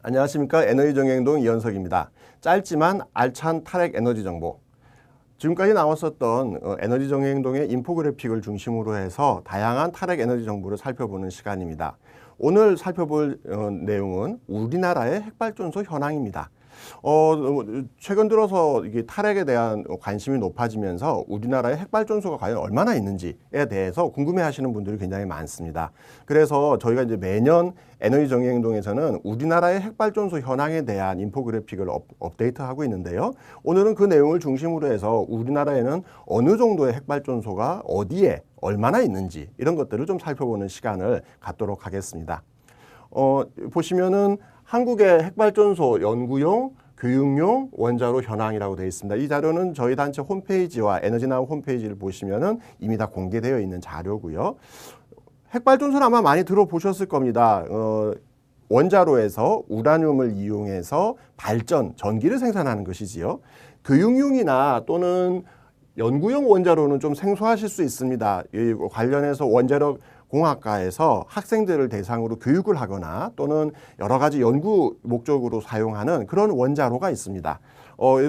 안녕하십니까. 에너지정행동 이현석입니다. 짧지만 알찬 탈핵 에너지 정보. 지금까지 나왔었던 에너지정행동의 인포그래픽을 중심으로 해서 다양한 탈핵 에너지 정보를 살펴보는 시간입니다. 오늘 살펴볼 내용은 우리나라의 핵발전소 현황입니다. 최근 들어서 이게 탈핵에 대한 관심이 높아지면서 우리나라의 핵발전소가 과연 얼마나 있는지에 대해서 궁금해하시는 분들이 굉장히 많습니다. 그래서 저희가 이제 매년 에너지 정의행동에서는 우리나라의 핵발전소 현황에 대한 인포그래픽을 업데이트하고 있는데요. 오늘은 그 내용을 중심으로 해서 우리나라에는 어느 정도의 핵발전소가 어디에 얼마나 있는지 이런 것들을 좀 살펴보는 시간을 갖도록 하겠습니다. 보시면은 한국의 핵발전소 연구용, 교육용 원자로 현황이라고 되어 있습니다. 이 자료는 저희 단체 홈페이지와 에너지나우 홈페이지를 보시면은 이미 다 공개되어 있는 자료고요. 핵발전소는 아마 많이 들어보셨을 겁니다. 원자로에서 우라늄을 이용해서 전기를 생산하는 것이지요. 교육용이나 또는 연구용 원자로는 좀 생소하실 수 있습니다. 이 관련해서 원자력 공학과에서 학생들을 대상으로 교육을 하거나 또는 여러 가지 연구 목적으로 사용하는 그런 원자로가 있습니다.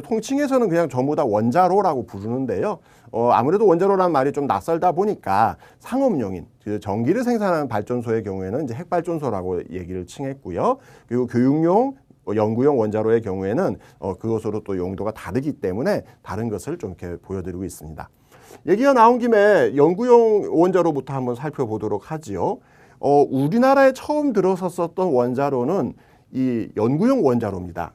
통칭에서는 그냥 전부 다 원자로라고 부르는데요. 아무래도 원자로라는 말이 좀 낯설다 보니까 상업용인 전기를 생산하는 발전소의 경우에는 이제 핵발전소라고 얘기를 칭했고요. 그리고 교육용 연구용 원자로의 경우에는 그것으로 또 용도가 다르기 때문에 다른 것을 좀 이렇게 보여드리고 있습니다. 얘기가 나온 김에 연구용 원자로부터 한번 살펴보도록 하지요. 우리나라에 처음 들어섰었던 원자로는 이 연구용 원자로입니다.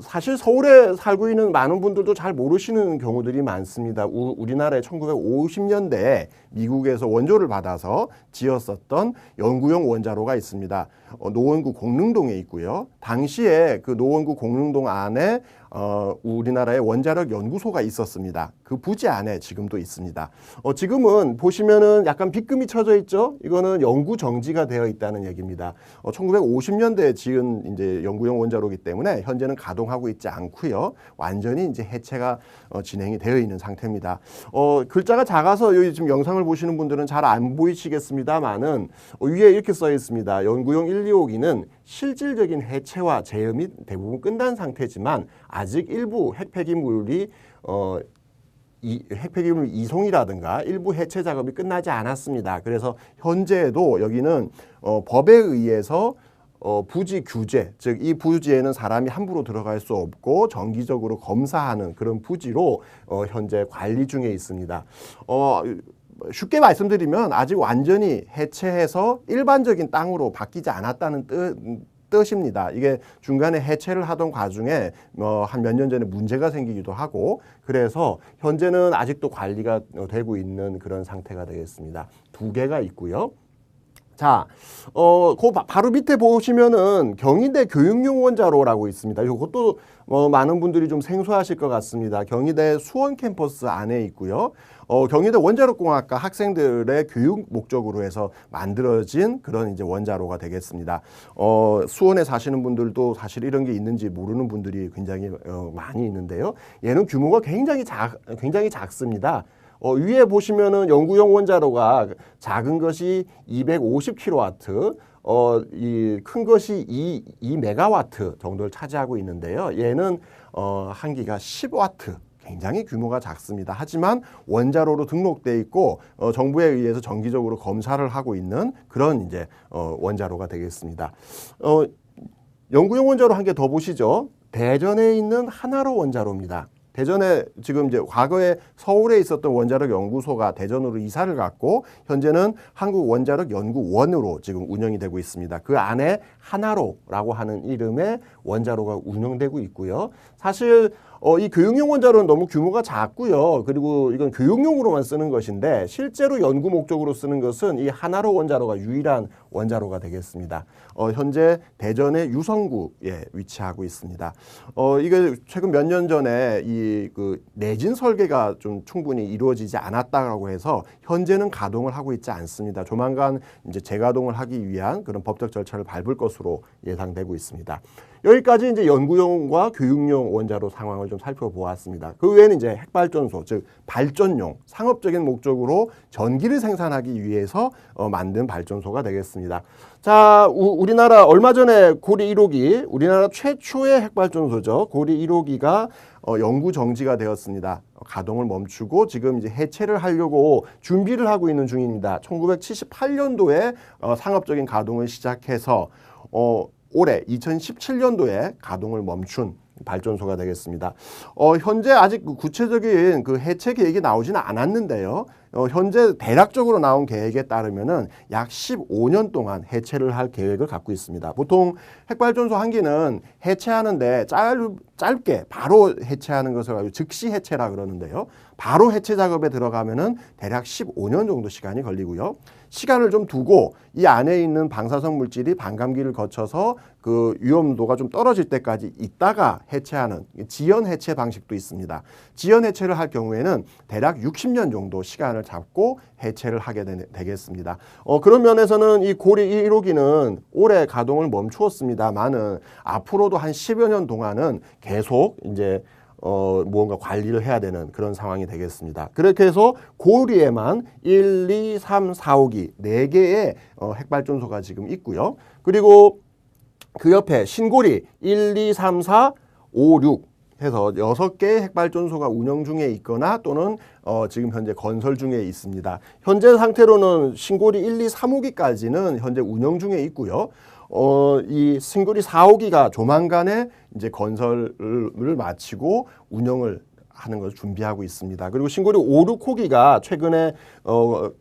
사실 서울에 살고 있는 많은 분들도 잘 모르시는 경우들이 많습니다. 우리나라에 1950년대에 미국에서 원조를 받아서 지었었던 연구용 원자로가 있습니다. 노원구 공릉동에 있고요. 당시에 그 노원구 공릉동 안에 우리나라의 원자력 연구소가 있었습니다. 그 부지 안에 지금도 있습니다. 지금은 보시면은 약간 빗금이 쳐져 있죠? 이거는 연구 정지가 되어 있다는 얘기입니다. 1950년대에 지은 이제 연구용 원자로이기 때문에 현재는 가동하고 있지 않고요. 완전히 이제 해체가 진행이 되어 있는 상태입니다. 글자가 작아서 여기 지금 영상을 보시는 분들은 잘 안 보이시겠습니다만은 위에 이렇게 써 있습니다. 연구용 1, 2호기는 실질적인 해체와 제염이 대부분 끝난 상태지만 아직 일부 핵폐기물이 핵폐기물 이송이라든가 일부 해체 작업이 끝나지 않았습니다. 그래서 현재도 여기는 법에 의해서 부지 규제, 즉 이 부지에는 사람이 함부로 들어갈 수 없고 정기적으로 검사하는 그런 부지로 현재 관리 중에 있습니다. 쉽게 말씀드리면 아직 완전히 해체해서 일반적인 땅으로 바뀌지 않았다는 뜻입니다. 이게 중간에 해체를 하던 과중에 한 몇 년 전에 문제가 생기기도 하고 그래서 현재는 아직도 관리가 되고 있는 그런 상태가 되겠습니다. 2개가 있고요. 자, 그 바로 밑에 보시면은 경희대 교육용 원자로라고 있습니다. 이것도 많은 분들이 좀 생소하실 것 같습니다. 경희대 수원 캠퍼스 안에 있고요. 경희대 원자력공학과 학생들의 교육 목적으로 해서 만들어진 그런 이제 원자로가 되겠습니다. 수원에 사시는 분들도 사실 이런 게 있는지 모르는 분들이 굉장히 많이 있는데요. 얘는 규모가 굉장히 작습니다. 위에 보시면은 연구용 원자로가 작은 것이 250kW, 이 큰 것이 2메가와트 정도를 차지하고 있는데요. 얘는 한기가 10W. 굉장히 규모가 작습니다. 하지만 원자로로 등록돼 있고 정부에 의해서 정기적으로 검사를 하고 있는 그런 이제 원자로가 되겠습니다. 연구용 원자로 한 개 더 보시죠. 대전에 있는 하나로 원자로입니다. 대전에 지금 이제 과거에 서울에 있었던 원자력 연구소가 대전으로 이사를 갔고 현재는 한국원자력연구원으로 지금 운영이 되고 있습니다. 그 안에 하나로라고 하는 이름의 원자로가 운영되고 있고요. 사실 이 교육용 원자로는 너무 규모가 작고요. 그리고 이건 교육용으로만 쓰는 것인데 실제로 연구 목적으로 쓰는 것은 이 하나로 원자로가 유일한 원자로가 되겠습니다. 현재 대전의 유성구에 위치하고 있습니다. 이게 최근 몇 년 전에 그 내진 설계가 좀 충분히 이루어지지 않았다고 해서 현재는 가동을 하고 있지 않습니다. 조만간 이제 재가동을 하기 위한 그런 법적 절차를 밟을 것으로 예상되고 있습니다. 여기까지 이제 연구용과 교육용 원자로 상황을 좀 살펴보았습니다. 그 외에는 이제 핵발전소, 즉 발전용, 상업적인 목적으로 전기를 생산하기 위해서 만든 발전소가 되겠습니다. 자, 우리나라 얼마 전에 고리 1호기, 우리나라 최초의 핵발전소죠. 고리 1호기가 영구 정지가 되었습니다. 가동을 멈추고 지금 이제 해체를 하려고 준비를 하고 있는 중입니다. 1978년도에 상업적인 가동을 시작해서 올해 2017년도에 가동을 멈춘 발전소가 되겠습니다. 현재 아직 구체적인 그 해체 계획이 나오지는 않았는데요. 현재 대략적으로 나온 계획에 따르면은 약 15년 동안 해체를 할 계획을 갖고 있습니다. 보통 핵발전소 한 기는 해체하는데 짧게 바로 해체하는 것을 가지고 즉시 해체라 그러는데요. 바로 해체 작업에 들어가면은 대략 15년 정도 시간이 걸리고요. 시간을 좀 두고 이 안에 있는 방사성 물질이 반감기를 거쳐서 그 위험도가 좀 떨어질 때까지 있다가 해체하는 지연 해체 방식도 있습니다. 지연 해체를 할 경우에는 대략 60년 정도 시간을 잡고 해체를 하게 되겠습니다. 그런 면에서는 이 고리 1호기는 올해 가동을 멈추었습니다만은 앞으로도 한 10여 년 동안은 계속 이제 무언가 관리를 해야 되는 그런 상황이 되겠습니다. 그렇게 해서 고리에만 1, 2, 3, 4, 5기 4개의 핵발전소가 지금 있고요. 그리고 그 옆에 신고리 1, 2, 3, 4, 5, 6 해서 6개의 핵발전소가 운영 중에 있거나 또는 지금 현재 건설 중에 있습니다. 현재 상태로는 신고리 1, 2, 3, 5기까지는 현재 운영 중에 있고요. 이 신고리 4, 5기가 조만간에 이제 건설을 마치고 운영을 하는 것을 준비하고 있습니다. 그리고 신고리 5, 6호기가 최근에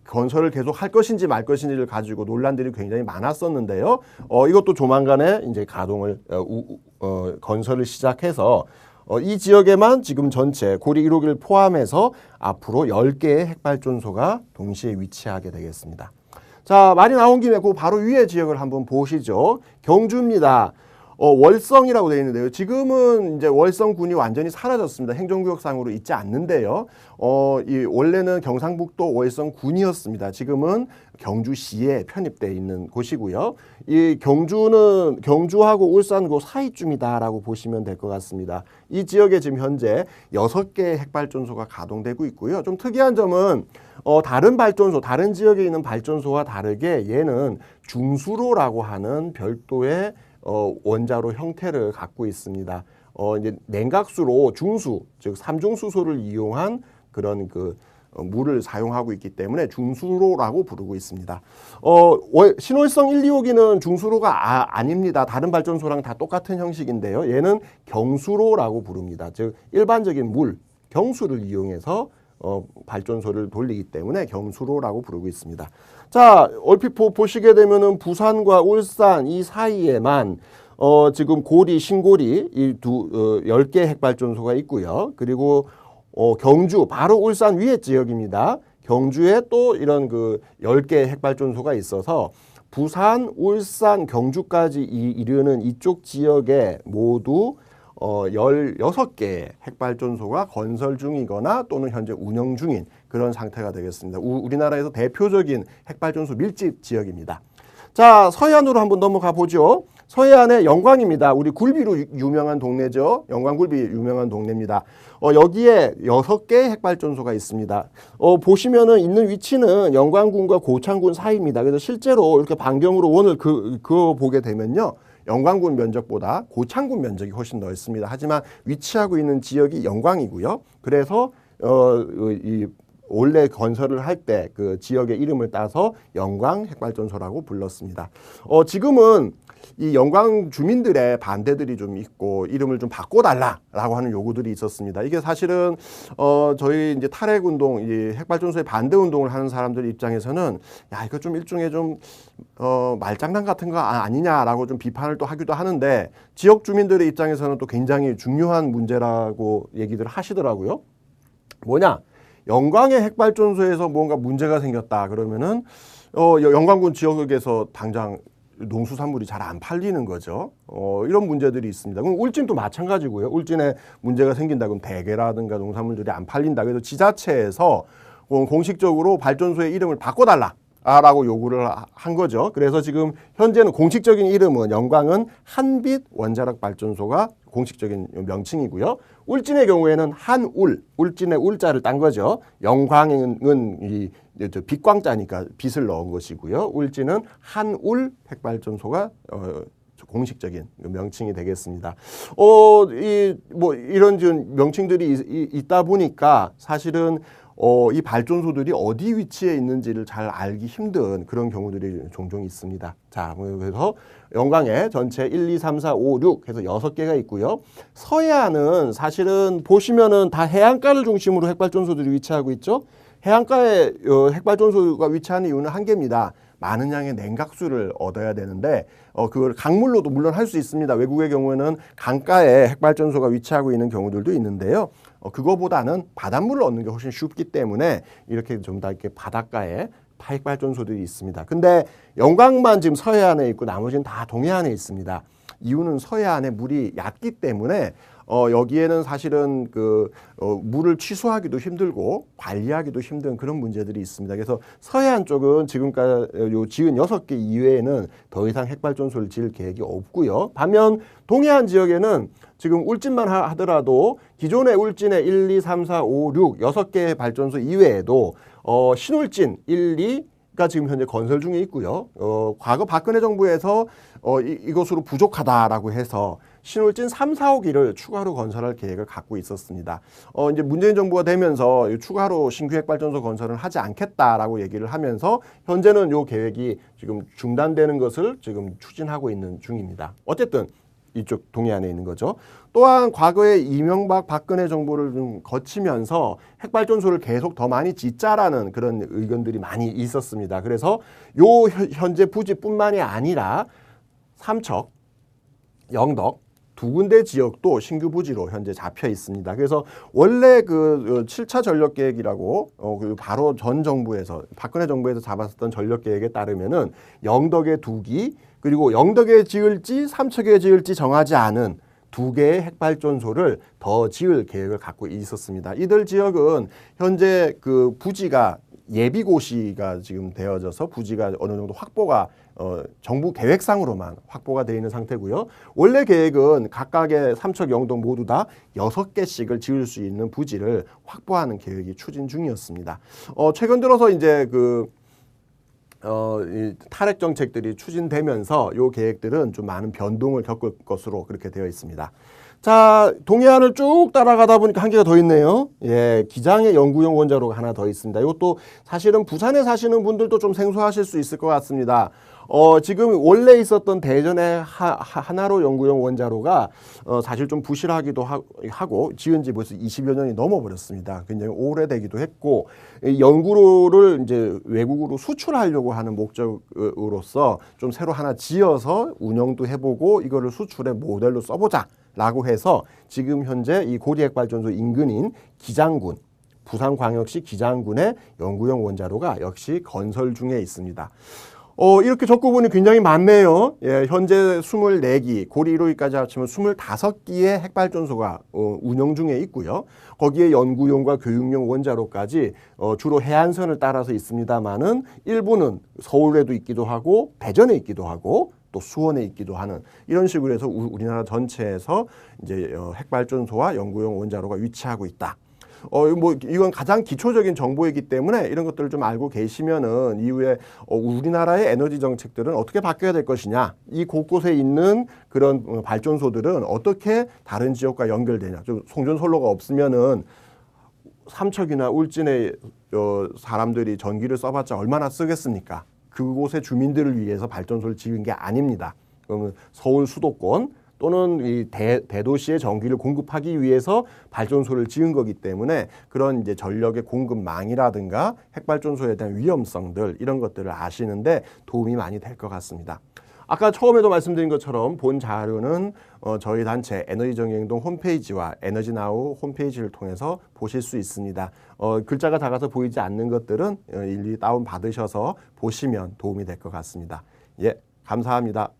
건설을 계속 할 것인지 말 것인지를 가지고 논란들이 굉장히 많았었는데요. 이것도 조만간에 이제 가동을 건설을 시작해서 이 지역에만 지금 전체 고리 1호기를 포함해서 앞으로 10개의 핵발전소가 동시에 위치하게 되겠습니다. 자, 말이 나온 김에 그 바로 위에 지역을 한번 보시죠. 경주입니다. 월성이라고 되어 있는데요. 지금은 이제 월성군이 완전히 사라졌습니다. 행정구역상으로 있지 않는데요. 원래는 경상북도 월성군이었습니다. 지금은 경주시에 편입되어 있는 곳이고요. 이 경주는 경주하고 울산 그 사이쯤이다라고 보시면 될 것 같습니다. 이 지역에 지금 현재 6개의 핵발전소가 가동되고 있고요. 좀 특이한 점은 다른 발전소, 다른 지역에 있는 발전소와 다르게 얘는 중수로라고 하는 별도의 원자로 형태를 갖고 있습니다. 이제 냉각수로 중수, 즉 삼중수소를 이용한 그런 그 물을 사용하고 있기 때문에 중수로라고 부르고 있습니다. 신월성 1, 2호기는 중수로가 아닙니다. 다른 발전소랑 다 똑같은 형식인데요. 얘는 경수로라고 부릅니다. 즉 일반적인 물, 경수를 이용해서 발전소를 돌리기 때문에 경수로라고 부르고 있습니다. 자, 얼핏 보시게 되면은 부산과 울산 이 사이에만 지금 고리, 신고리 이 10개 핵발전소가 있고요. 그리고 경주, 바로 울산 위에 지역입니다. 경주에 또 이런 그 10개의 핵발전소가 있어서 부산, 울산, 경주까지 이르는 이쪽 지역에 모두 16개의 핵발전소가 건설 중이거나 또는 현재 운영 중인 그런 상태가 되겠습니다. 우리나라에서 대표적인 핵발전소 밀집 지역입니다. 자, 서해안으로 한번 넘어가 보죠. 서해안의 영광입니다. 우리 굴비로 유명한 동네죠. 영광굴비 유명한 동네입니다. 여기에 6개의 핵발전소가 있습니다. 보시면은 있는 위치는 영광군과 고창군 사이입니다. 그래서 실제로 이렇게 반경으로 원을 그어 보게 되면요. 영광군 면적보다 고창군 면적이 훨씬 넓습니다. 하지만 위치하고 있는 지역이 영광이고요. 그래서 이 원래 건설을 할 때 그 지역의 이름을 따서 영광 핵발전소라고 불렀습니다. 지금은 이 영광 주민들의 반대들이 좀 있고 이름을 좀 바꿔달라라고 하는 요구들이 있었습니다. 이게 사실은 저희 이제 탈핵 운동, 이 핵발전소의 반대 운동을 하는 사람들 입장에서는 야, 이거 좀 일종의 좀 말장난 같은 거 아니냐라고 좀 비판을 또 하기도 하는데 지역 주민들의 입장에서는 또 굉장히 중요한 문제라고 얘기들 하시더라고요. 뭐냐? 영광의 핵발전소에서 뭔가 문제가 생겼다 그러면은 영광군 지역에서 당장 농수산물이 잘 안 팔리는 거죠. 이런 문제들이 있습니다. 그럼 울진도 마찬가지고요. 울진에 문제가 생긴다 그러면 대게라든가 농산물들이 안 팔린다. 그래서 지자체에서 공식적으로 발전소의 이름을 바꿔달라. 라고 요구를 한 거죠. 그래서 지금 현재는 공식적인 이름은 영광은 한빛 원자력 발전소가 공식적인 명칭이고요. 울진의 경우에는 한울, 울진의 울자를 딴 거죠. 영광은 이 빛광자니까 빛을 넣은 것이고요. 울진은 한울 핵발전소가 공식적인 명칭이 되겠습니다. 이런 명칭들이 있다 보니까 사실은 이 발전소들이 어디 위치에 있는지를 잘 알기 힘든 그런 경우들이 종종 있습니다. 자, 그래서 영광에 전체 1, 2, 3, 4, 5, 6 해서 6개가 있고요. 서해안은 사실은 보시면은 다 해안가를 중심으로 핵발전소들이 위치하고 있죠. 해안가에 핵발전소가 위치하는 이유는 한 개입니다. 많은 양의 냉각수를 얻어야 되는데 그걸 강물로도 물론 할 수 있습니다. 외국의 경우에는 강가에 핵발전소가 위치하고 있는 경우들도 있는데요. 그거보다는 바닷물을 얻는 게 훨씬 쉽기 때문에 이렇게 좀 더 이렇게 바닷가에 핵발전소들이 있습니다. 근데 영광만 지금 서해안에 있고 나머지는 다 동해안에 있습니다. 이유는 서해안에 물이 얕기 때문에 여기에는 사실은 물을 취수하기도 힘들고 관리하기도 힘든 그런 문제들이 있습니다. 그래서 서해안 쪽은 지금까지 지은 6개 이외에는 더 이상 핵발전소를 지을 계획이 없고요. 반면 동해안 지역에는 지금 울진만 하더라도 기존의 울진의 1, 2, 3, 4, 5, 6, 6개의 발전소 이외에도 신울진 1, 2가 지금 현재 건설 중에 있고요. 과거 박근혜 정부에서 이것으로 부족하다라고 해서 신울진 3, 4호기를 추가로 건설할 계획을 갖고 있었습니다. 이제 문재인 정부가 되면서 추가로 신규 핵발전소 건설을 하지 않겠다라고 얘기를 하면서 현재는 이 계획이 지금 중단되는 것을 지금 추진하고 있는 중입니다. 어쨌든 이쪽 동해안에 있는 거죠. 또한 과거에 이명박 박근혜 정부를 좀 거치면서 핵발전소를 계속 더 많이 짓자라는 그런 의견들이 많이 있었습니다. 그래서 요 현재 부지뿐만이 아니라 삼척, 영덕 두 군데 지역도 신규 부지로 현재 잡혀 있습니다. 그래서 원래 그 7차 전력 계획이라고 바로 전 정부에서 박근혜 정부에서 잡았었던 전력 계획에 따르면은 영덕에 2기 그리고 영덕에 지을지 삼척에 지을지 정하지 않은 2개의 핵발전소를 더 지을 계획을 갖고 있었습니다. 이들 지역은 현재 그 부지가 예비고시가 지금 되어져서 부지가 어느 정도 확보가 정부 계획상으로만 확보가 되어 있는 상태고요. 원래 계획은 각각의 삼척, 영동 모두 다 6개씩을 지을 수 있는 부지를 확보하는 계획이 추진 중이었습니다. 최근 들어서 이제 이 탈핵 정책들이 추진되면서 이 계획들은 좀 많은 변동을 겪을 것으로 그렇게 되어 있습니다. 자, 동해안을 쭉 따라가다 보니까 한 개가 더 있네요. 예, 기장의 연구용 원자로가 하나 더 있습니다. 이것도 사실은 부산에 사시는 분들도 좀 생소하실 수 있을 것 같습니다. 지금 원래 있었던 대전의 하나로 연구용 원자로가 사실 좀 부실하기도 하고 지은 지 벌써 20여 년이 넘어버렸습니다. 굉장히 오래되기도 했고 연구로를 이제 외국으로 수출하려고 하는 목적으로서 좀 새로 하나 지어서 운영도 해보고 이거를 수출의 모델로 써보자 라고 해서 지금 현재 이 고리핵발전소 인근인 기장군 부산광역시 기장군의 연구용 원자로가 역시 건설 중에 있습니다. 이렇게 적고 보니 굉장히 많네요. 예, 현재 24기, 고리 1호기까지 합치면 25기의 핵발전소가 운영 중에 있고요. 거기에 연구용과 교육용 원자로까지 주로 해안선을 따라서 있습니다만은 일부는 서울에도 있기도 하고 대전에 있기도 하고 또 수원에 있기도 하는 이런 식으로 해서 우리나라 전체에서 이제 핵발전소와 연구용 원자로가 위치하고 있다. 이건 가장 기초적인 정보이기 때문에 이런 것들을 좀 알고 계시면은 이후에 우리나라의 에너지 정책들은 어떻게 바뀌어야 될 것이냐, 이 곳곳에 있는 그런 발전소들은 어떻게 다른 지역과 연결되냐. 좀 송전선로가 없으면은 삼척이나 울진의 사람들이 전기를 써봤자 얼마나 쓰겠습니까? 그곳의 주민들을 위해서 발전소를 지은 게 아닙니다. 그러면 서울 수도권 또는 이 대도시의 전기를 공급하기 위해서 발전소를 지은 거기 때문에 그런 이제 전력의 공급망이라든가 핵발전소에 대한 위험성들 이런 것들을 아시는데 도움이 많이 될 것 같습니다. 아까 처음에도 말씀드린 것처럼 본 자료는 저희 단체 에너지정의행동 홈페이지와 에너지나우 홈페이지를 통해서 보실 수 있습니다. 글자가 작아서 보이지 않는 것들은 일일이 다운 받으셔서 보시면 도움이 될 것 같습니다. 예, 감사합니다.